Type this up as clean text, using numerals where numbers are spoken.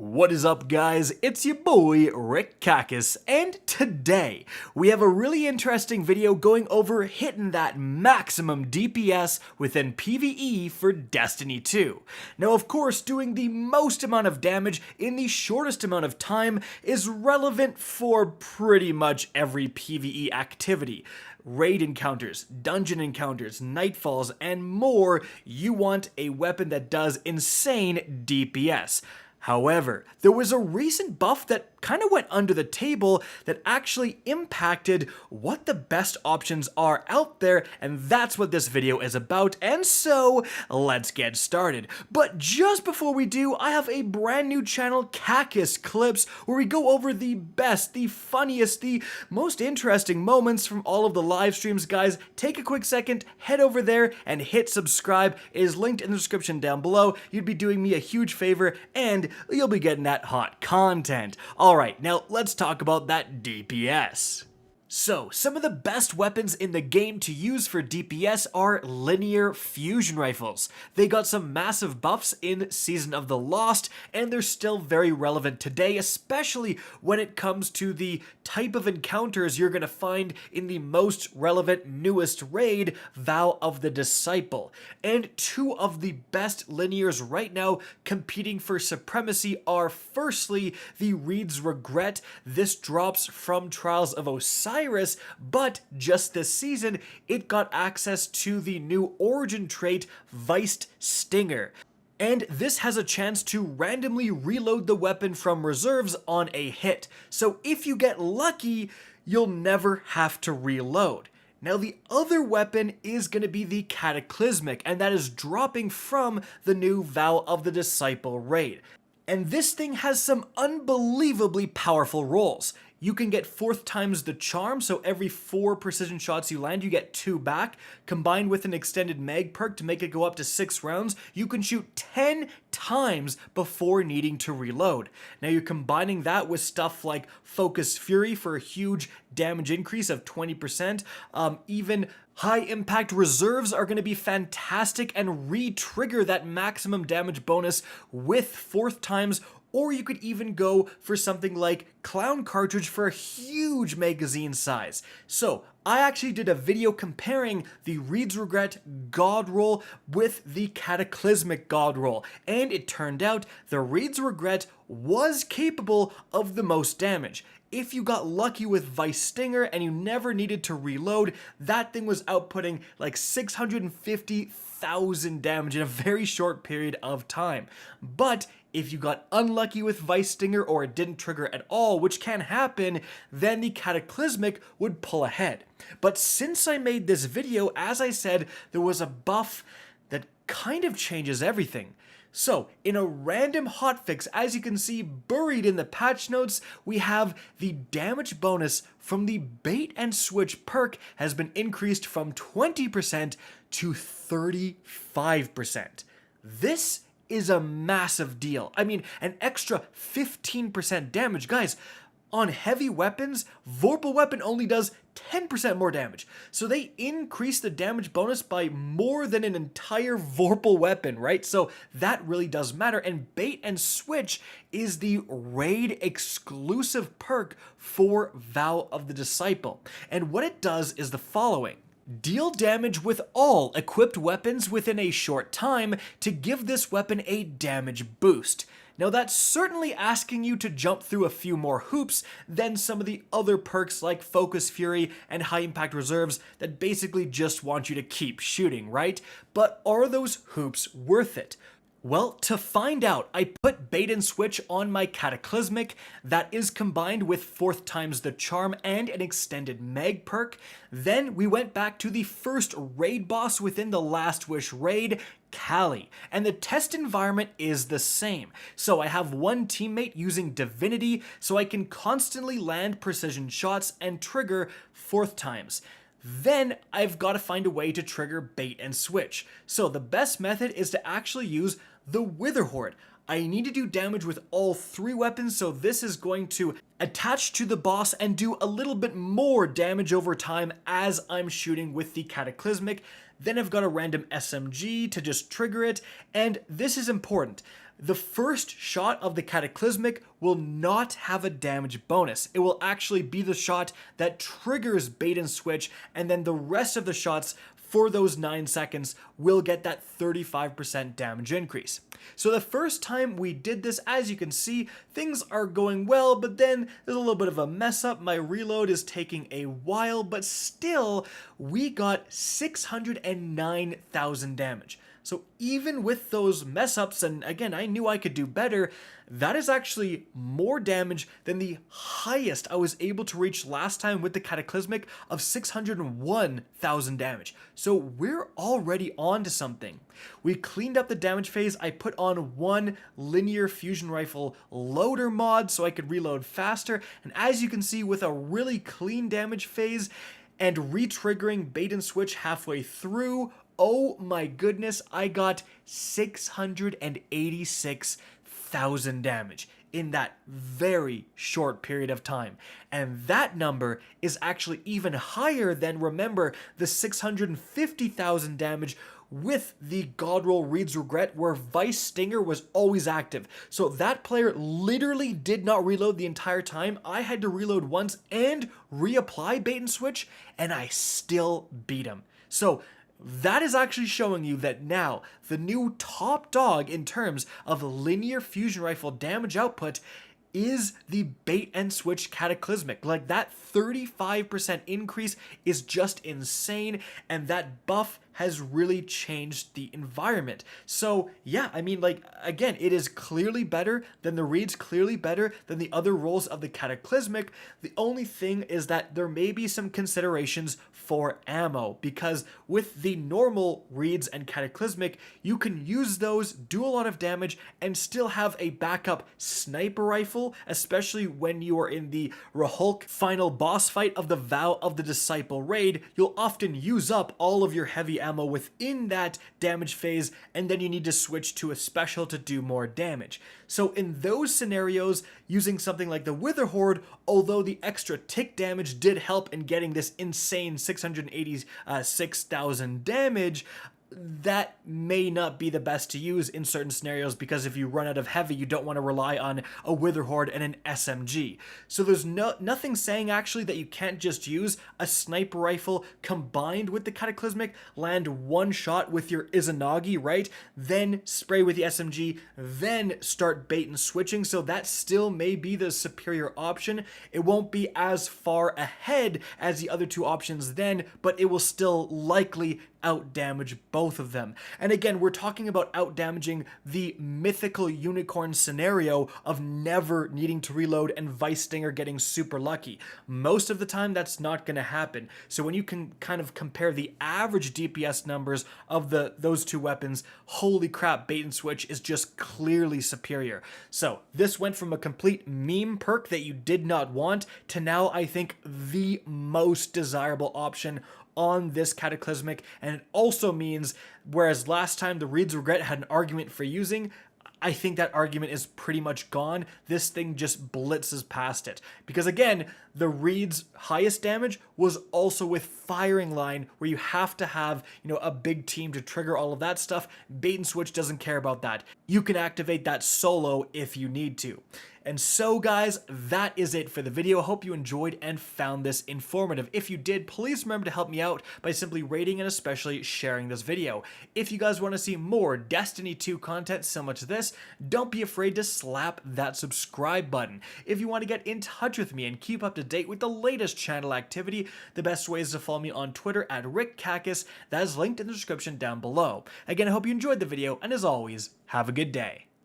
What is up, guys? It's your boy Rick Kakis, and today we have a really interesting video going over hitting that maximum DPS within PvE for Destiny 2. Now, of course, doing the most amount of damage in the shortest amount of time is relevant for pretty much every PvE activity. Raid encounters, dungeon encounters, nightfalls, and more. You want a weapon that does insane DPS. However, there was a recent buff that kind of went under the table that actually impacted what the best options are out there, and that's what this video is about, and so let's get started. But just before we do, I have a brand new channel, Kakis Clips, where we go over the best, the funniest, the most interesting moments from all of the live streams, guys. Take a quick second, head over there and hit subscribe. It is linked in the description down below. You'd be doing me a huge favor, and you'll be getting that hot content. Alright, now let's talk about that DPS. So, some of the best weapons in the game to use for DPS are linear fusion rifles. They got some massive buffs in Season of the Lost, and they're still very relevant today, especially when it comes to the type of encounters you're going to find in the most relevant, newest raid, Vow of the Disciple. And two of the best linears right now competing for supremacy are, firstly, the Reed's Regret. This drops from Trials of Osiris, but just this season, it got access to the new origin trait, Viced Stinger. And this has a chance to randomly reload the weapon from reserves on a hit. So if you get lucky, you'll never have to reload. Now, the other weapon is going to be the Cataclysmic, and that is dropping from the new Vow of the Disciple raid. And this thing has some unbelievably powerful rolls. You can get 4th times the charm, so every 4 precision shots you land, you get 2 back. Combined with an extended mag perk to make it go up to 6 rounds, you can shoot 10 times before needing to reload. Now you're combining that with stuff like Focus Fury for a huge damage increase of 20%. Even high impact reserves are going to be fantastic and re-trigger that maximum damage bonus with 4th times. Or you could even go for something like Clown Cartridge for a huge magazine size. So, I actually did a video comparing the Reed's Regret God roll with the Cataclysmic God roll, and it turned out the Reed's Regret was capable of the most damage. If you got lucky with Viced Stinger and you never needed to reload, that thing was outputting like 650,000 damage in a very short period of time. But if you got unlucky with Viced Stinger or it didn't trigger at all, which can happen, then the Cataclysmic would pull ahead. But since I made this video, as I said, there was a buff that kind of changes everything. So, in a random hotfix, as you can see buried in the patch notes, we have the damage bonus from the Bait and Switch perk has been increased from 20% to 35%. This is a massive deal. I mean, an extra 15% damage. Guys, on heavy weapons, Vorpal weapon only does 10% more damage. So they increase the damage bonus by more than an entire Vorpal weapon, right? So that really does matter. And Bait and Switch is the raid exclusive perk for Vow of the Disciple. And what it does is the following. Deal damage with all equipped weapons within a short time to give this weapon a damage boost. Now that's certainly asking you to jump through a few more hoops than some of the other perks like Focus Fury and High Impact Reserves that basically just want you to keep shooting, right? But are those hoops worth it? Well, to find out, I put Bait and Switch on my Cataclysmic that is combined with 4th times the charm and an extended mag perk. Then we went back to the first raid boss within the Last Wish raid, Kali, and the test environment is the same. So I have one teammate using Divinity so I can constantly land precision shots and trigger 4th times. Then I've got to find a way to trigger Bait and Switch. So the best method is to actually use the Wither Horde. I need to do damage with all 3 weapons, so this is going to attach to the boss and do a little bit more damage over time as I'm shooting with the Cataclysmic. Then I've got a random SMG to just trigger it, and this is important. The first shot of the Cataclysmic will not have a damage bonus. It will actually be the shot that triggers bait and switch, and then the rest of the shots for those 9 seconds will get that 35% damage increase. So the first time we did this, as you can see, things are going well, but then there's a little bit of a mess up. My reload is taking a while, but still, we got 609,000 damage. So even with those mess ups, and again, I knew I could do better, that is actually more damage than the highest I was able to reach last time with the Cataclysmic of 601,000 damage. So we're already on to something. We cleaned up the damage phase. I put on one linear fusion rifle loader mod so I could reload faster. And as you can see, with a really clean damage phase and re-triggering bait and switch halfway through, oh my goodness, I got 686,000 damage in that very short period of time. And that number is actually even higher than, remember, the 650,000 damage with the Godroll Reed's Regret, where Vice Stinger was always active. So that player literally did not reload the entire time. I had to reload once and reapply bait and switch, and I still beat him. So that is actually showing you that now the new top dog in terms of linear fusion rifle damage output is the bait and switch Cataclysmic. Like, that 35% increase is just insane, and that buff has really changed the environment. So yeah, I mean, like, again, it is clearly better than the Reeds, clearly better than the other roles of the Cataclysmic. The only thing is that there may be some considerations for ammo, because with the normal Reeds and Cataclysmic, you can use those, do a lot of damage, and still have a backup sniper rifle, especially when you are in the Rahulk final boss fight of the Vow of the Disciple raid. You'll often use up all of your heavy ammo within that damage phase, and then you need to switch to a special to do more damage. So in those scenarios, using something like the Wither Horde, although the extra tick damage did help in getting this insane 686,000 damage, that may not be the best to use in certain scenarios, because if you run out of heavy, you don't want to rely on a Wither Horde and an SMG. So there's nothing saying actually that you can't just use a sniper rifle combined with the Cataclysmic, land one shot with your Izanagi, right? Then spray with the SMG, then start bait and switching. So that still may be the superior option. It won't be as far ahead as the other two options then, but it will still likely out-damage both of them. And again, we're talking about out-damaging the mythical unicorn scenario of never needing to reload and Vice Stinger getting super lucky. Most of the time, that's not going to happen. So when you can kind of compare the average DPS numbers of those two weapons, holy crap, bait and switch is just clearly superior. So this went from a complete meme perk that you did not want to now, I think, the most desirable option on this Cataclysmic. And it also means, whereas last time the Reed's Regret had an argument for using, I think that argument is pretty much gone. This thing just blitzes past it. Because again, the Reed's highest damage was also with firing line, where you have to have, a big team to trigger all of that stuff. Bait and switch doesn't care about that. You can activate that solo if you need to. And so guys, that is it for the video. I hope you enjoyed and found this informative. If you did, please remember to help me out by simply rating and especially sharing this video. If you guys want to see more Destiny 2 content similar to this, don't be afraid to slap that subscribe button. If you want to get in touch with me and keep up to date with the latest channel activity, the best way is to follow me on Twitter at RickCacus. That is linked in the description down below. Again, I hope you enjoyed the video, and as always, have a good day.